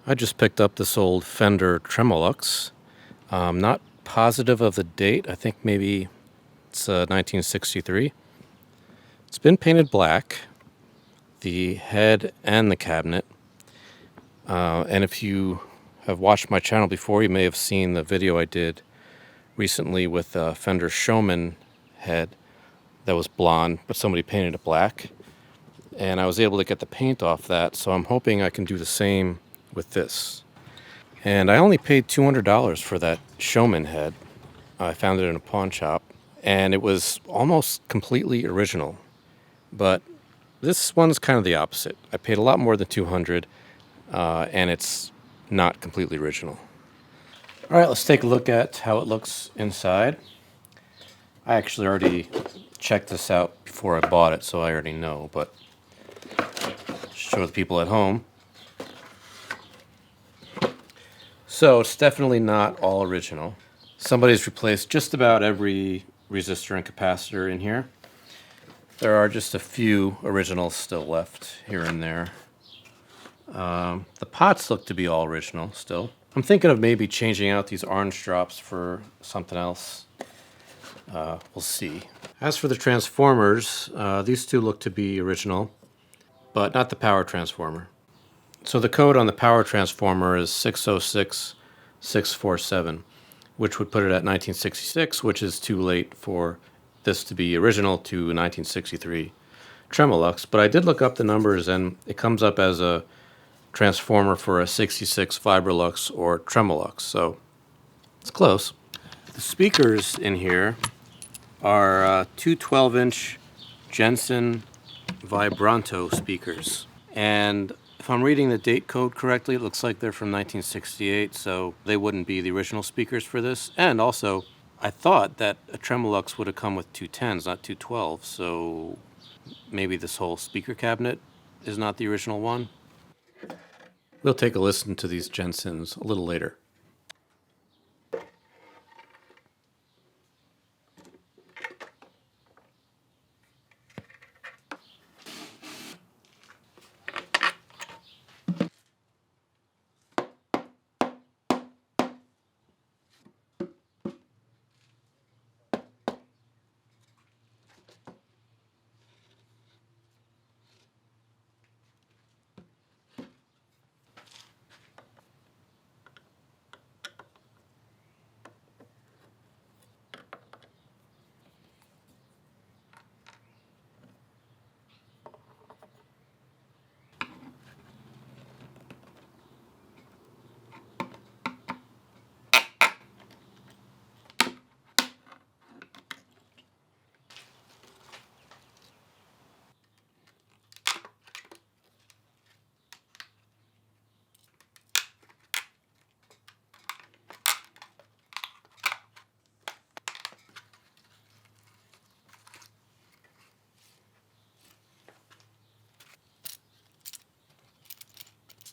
I just picked up this old Fender Tremolux. I'm not positive of the date. I think maybe it's 1963. It's been painted black, the head and the cabinet. And if you have watched my channel before, you may have seen the video I did recently with a Fender Showman head that was blonde, but somebody painted it black. And I was able to get the paint off that, so I'm hoping I can do the same with this. And I only paid $200 for that Showman head. I found it in a pawn shop, and it was almost completely original. But this one's kind of the opposite. I paid a lot more than $200, and it's not completely original. All right, let's take a look at how it looks inside. I actually already checked this out before I bought it, so I already know, but show the people at home. So it's definitely not all original. Somebody's replaced just about every resistor and capacitor in here. There are just a few originals still left here and there. The pots look to be all original still. I'm thinking of maybe changing out these orange drops for something else. We'll see. As for the transformers, these two look to be original, but not the power transformer. So the code on the power transformer is 606647, which would put it at 1966, which is too late for this to be original to 1963 Tremolux. But I did look up the numbers, and it comes up as a transformer for a 66 Vibrolux or Tremolux, so it's close. The speakers in here are two 12-inch Jensen Vibranto speakers, and if I'm reading the date code correctly, it looks like they're from 1968, so they wouldn't be the original speakers for this. And also, I thought that a Tremolux would have come with two 10s, not two 12s, so maybe this whole speaker cabinet is not the original one. We'll take a listen to these Jensens a little later.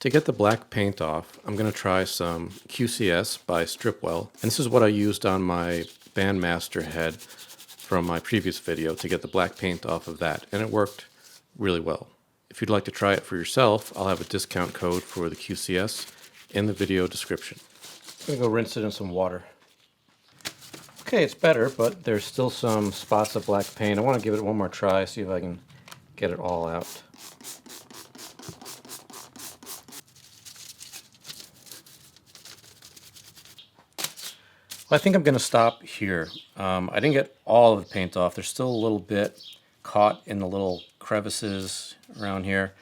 To get the black paint off, I'm going to try some QCS by Stripwell. And this is what I used on my Bandmaster head from my previous video to get the black paint off of that. And it worked really well. If you'd like to try it for yourself, I'll have a discount code for the QCS in the video description. I'm going to go rinse it in some water. Okay, it's better, but there's still some spots of black paint. I want to give it one more try, see if I can get it all out. I think I'm going to stop here. I didn't get all of the paint off. There's still a little bit caught in the little crevices around here,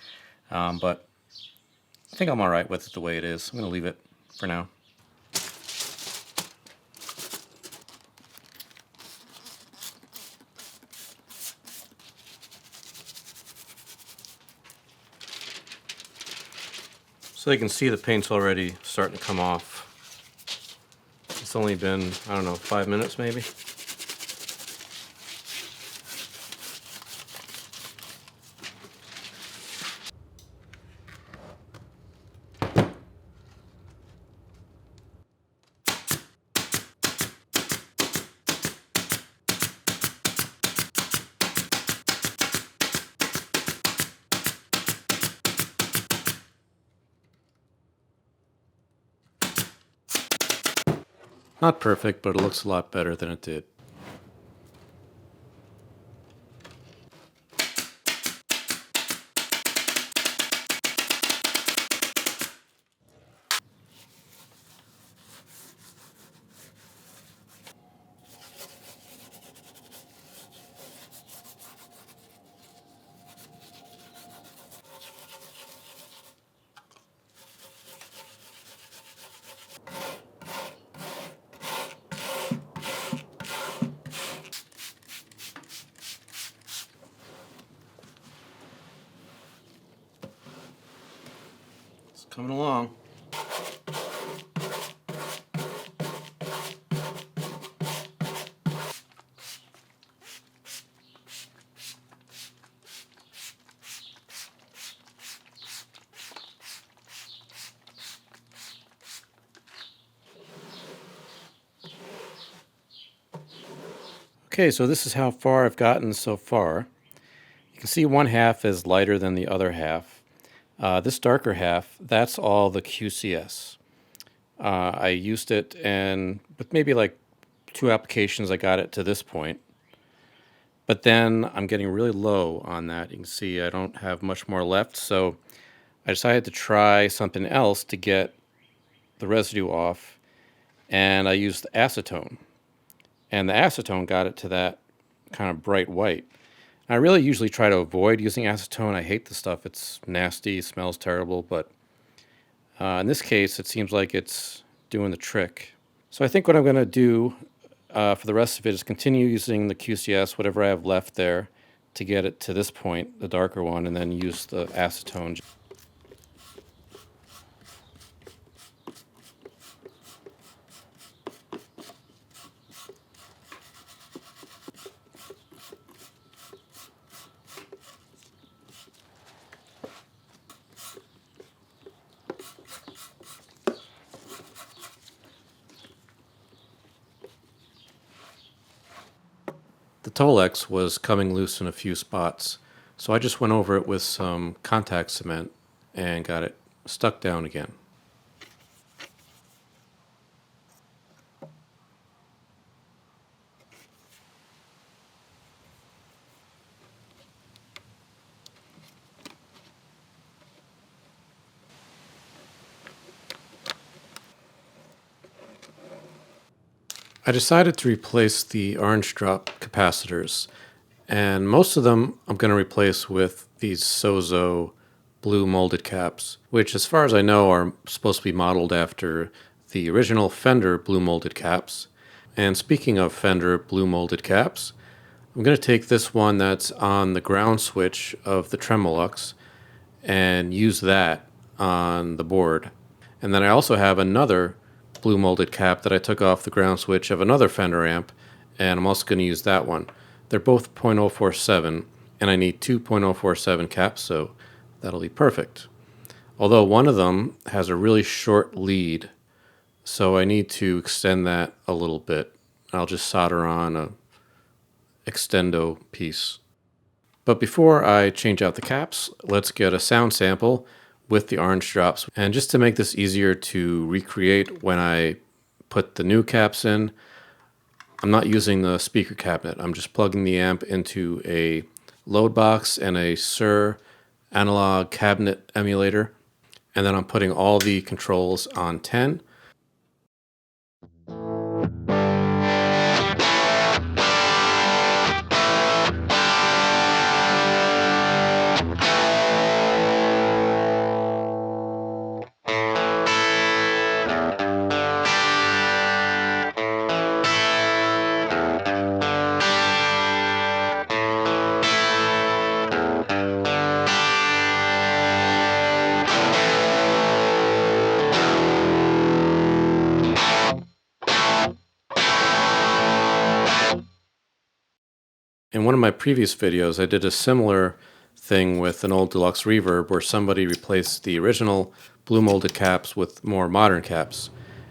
but I think I'm all right with it the way it is. I'm going to leave it for now. So you can see the paint's already starting to come off. It's only been, I don't know, 5 minutes maybe. Not perfect, but it looks a lot better than it did. It's coming along. Okay, so this is how far I've gotten so far. You can see one half is lighter than the other half. This darker half, that's all the QCS. I used it, and with maybe like 2 applications, I got it to this point. But then I'm getting really low on that. You can see I don't have much more left, so I decided to try something else to get the residue off, and I used acetone. And the acetone got it to that kind of bright white. I really usually try to avoid using acetone. I hate the stuff. It's nasty, smells terrible, but in this case, it seems like it's doing the trick. So I think what I'm going to do for the rest of it is continue using the QCS, whatever I have left there, to get it to this point, the darker one, and then use the acetone. The tolex was coming loose in a few spots, so I just went over it with some contact cement and got it stuck down again. I decided to replace the orange drop capacitors, and most of them I'm going to replace with these Sozo blue molded caps, which as far as I know are supposed to be modeled after the original Fender blue molded caps. And speaking of Fender blue molded caps, I'm going to take this one that's on the ground switch of the Tremolux and use that on the board. And then I also have another blue molded cap that I took off the ground switch of another Fender amp, and I'm also going to use that one. They're both 0.047, and I need two 0.047 caps, so that'll be perfect. Although one of them has a really short lead, so I need to extend that a little bit. I'll just solder on a extendo piece. But before I change out the caps, let's get a sound sample with the orange drops. And just to make this easier to recreate when I put the new caps in, I'm not using the speaker cabinet. I'm just plugging the amp into a load box and a Sir analog cabinet emulator. And then I'm putting all the controls on 10. In one of my previous videos, I did a similar thing with an old deluxe reverb where somebody replaced the original blue molded caps with more modern caps.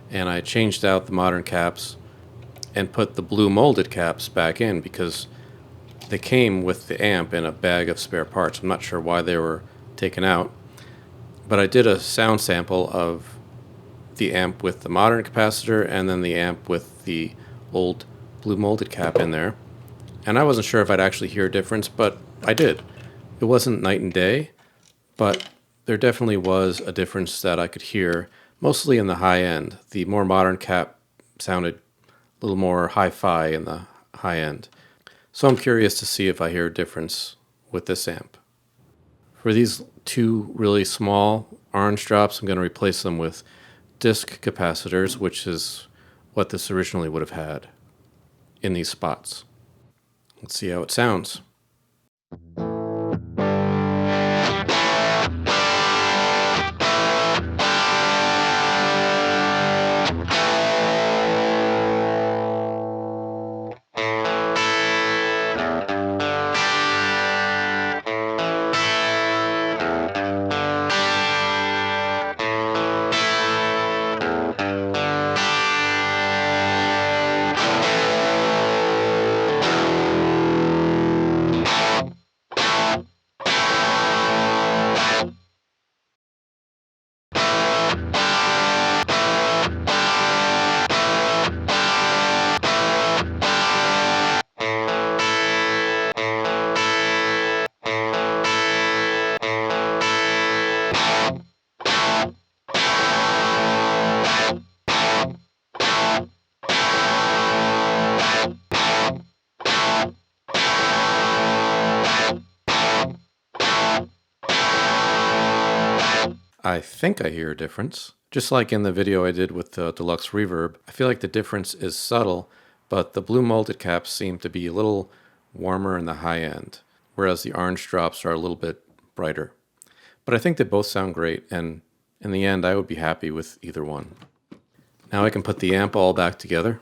And I changed out the modern caps and put the blue molded caps back in because they came with the amp in a bag of spare parts. I'm not sure why they were taken out. But I did a sound sample of the amp with the modern capacitor and then the amp with the old blue molded cap in there. And I wasn't sure if I'd actually hear a difference, but I did. It wasn't night and day, but there definitely was a difference that I could hear, mostly in the high end. The more modern cap sounded a little more hi-fi in the high end. So I'm curious to see if I hear a difference with this amp. For these two really small orange drops, I'm going to replace them with disc capacitors, which is what this originally would have had in these spots. Let's see how it sounds. I think I hear a difference. Just like in the video I did with the deluxe reverb, I feel like the difference is subtle, but the blue molded caps seem to be a little warmer in the high end, whereas the orange drops are a little bit brighter. But I think they both sound great, and in the end, I would be happy with either one. Now I can put the amp all back together.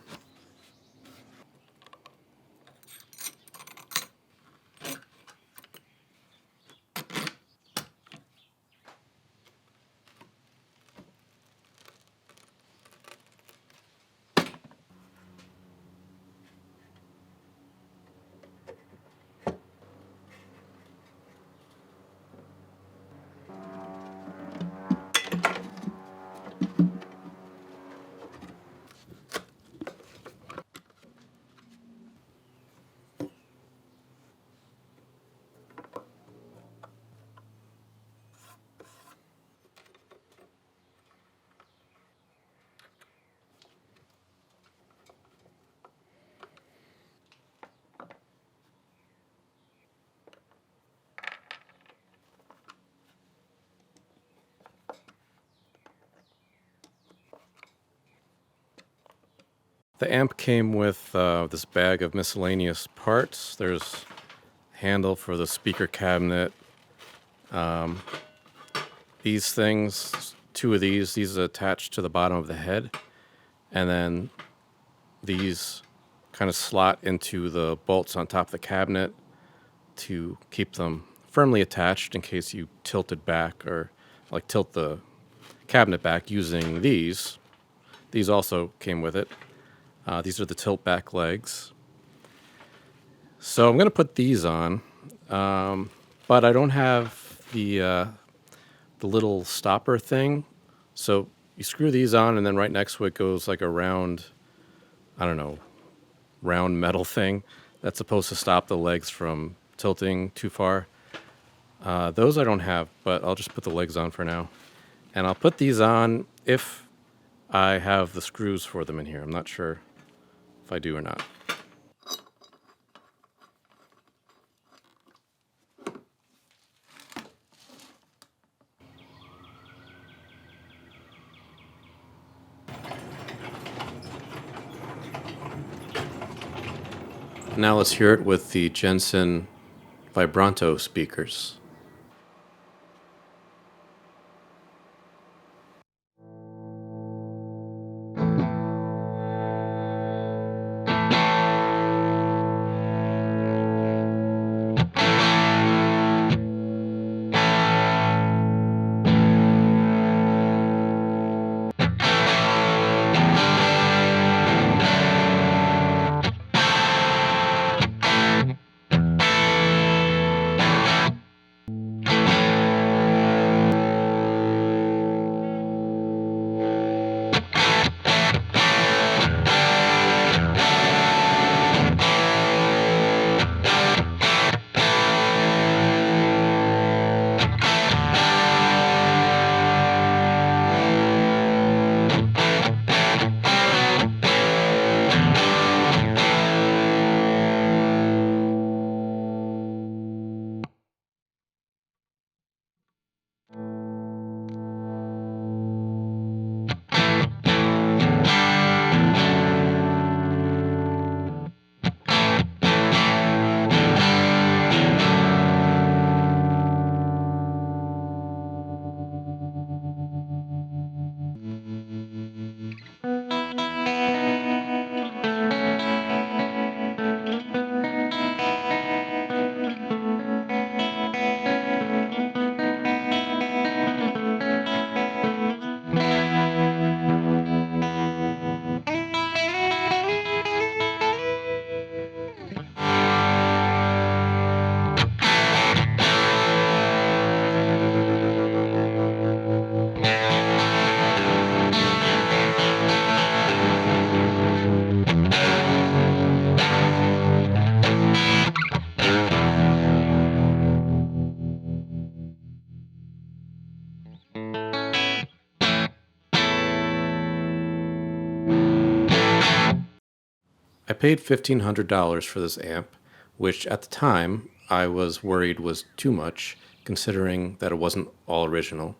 The amp came with this bag of miscellaneous parts. There's a handle for the speaker cabinet. These things, two of these are attached to the bottom of the head. And then these kind of slot into the bolts on top of the cabinet to keep them firmly attached in case you tilt it back or like tilt the cabinet back using these. These also came with it. These are the tilt back legs. So I'm going to put these on, but I don't have the little stopper thing. So you screw these on, and then right next to it goes like a round, I don't know, round metal thing that's supposed to stop the legs from tilting too far. Those I don't have, but I'll just put the legs on for now. And I'll put these on if I have the screws for them in here. I'm not sure if I do or not. Now let's hear it with the Jensen Vibranto speakers. paid $1,500 for this amp, which at the time I was worried was too much, considering that it wasn't all original.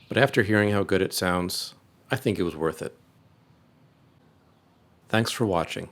But after hearing how good it sounds, I think it was worth it. Thanks for watching.